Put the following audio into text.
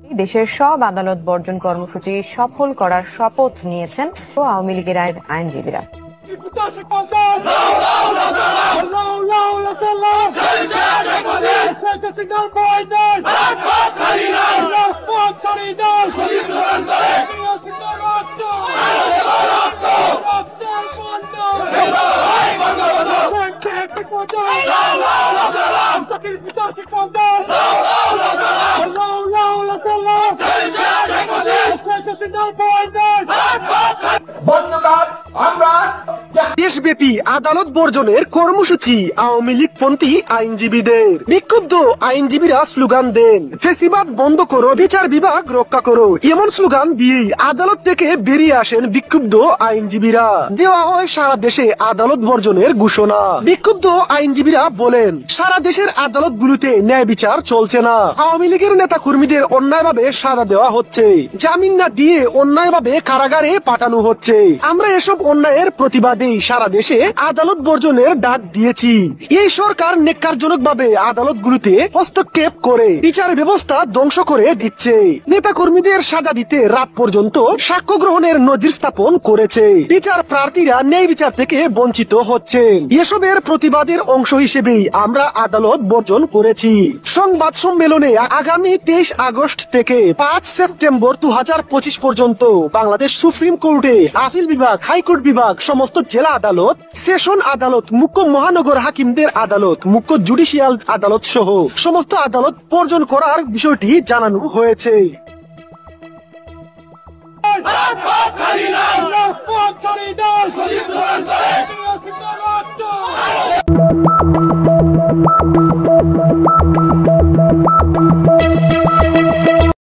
দেশের সব আদালত বর্জন কর্মসূচি সফল করার শপথ নিয়েছেন আওয়ামী লীগের আইনজীবীরা। দেশব্যাপী আদালত বর্জনের কর্মসূচি আওয়ামী লীগপন্থী আইনজীবীদের। বিক্ষুব্ধ আইনজীবীরা স্লোগান দেন, ফ্যাসিবাদ বন্ধ করো, বিচার বিভাগ রক্ষা করো। এমন স্লোগান দিয়েই আদালত থেকে বেরিয়ে আসেন বিক্ষুব্ধ আইনজীবীরা। দেওয়া হয় সারা দেশে আদালত বর্জনের ঘোষণা। বিক্ষুব্ধ আইনজীবীরা বলেন, সারা দেশের আদালতগুলোতে ন্যায় বিচার চলছে না। আওয়ামী লীগের নেতা কর্মীদের অন্যায়ভাবে সাজা দেওয়া হচ্ছে, জামিন না দিয়ে অন্যায়ভাবে কারাগারে পাঠানো হচ্ছে। আমরা এসব অন্যায়ের প্রতিবাদেই সারা দেশে আদালত বর্জনের ডাক দিয়েছি। এই সরকার ন্যাক্কারজনকভাবে আদালতগুলোতে হস্তক্ষেপ করে বিচার ব্যবস্থা ধ্বংস করে দিচ্ছে। নেতা কর্মীদের সাজা দিতে রাত পর্যন্ত সাক্ষ্য গ্রহণের নজির স্থাপন করেছে। বিচার প্রার্থীরা ন্যায় বিচার থেকে বঞ্চিত হচ্ছেন। এসবের প্রতিবাদের অংশ হিসেবেই আমরা আদালত বর্জন করেছি। সংবাদ সম্মেলনে আগামী 23 আগস্ট থেকে 5 সেপ্টেম্বর 2025 পর্যন্ত বাংলাদেশ সুপ্রিম কোর্টে আপিল বিভাগ, হাইকোর্ট বিভাগ, সমস্ত জেলা আদালত, সেশন আদালত, মুখ্য মহানগর হাকিমদের আদালত, মুখ্য জুডিশিয়াল আদালত সহ সমস্ত আদালত বর্জন করার বিষয়টি জানানো হয়েছে।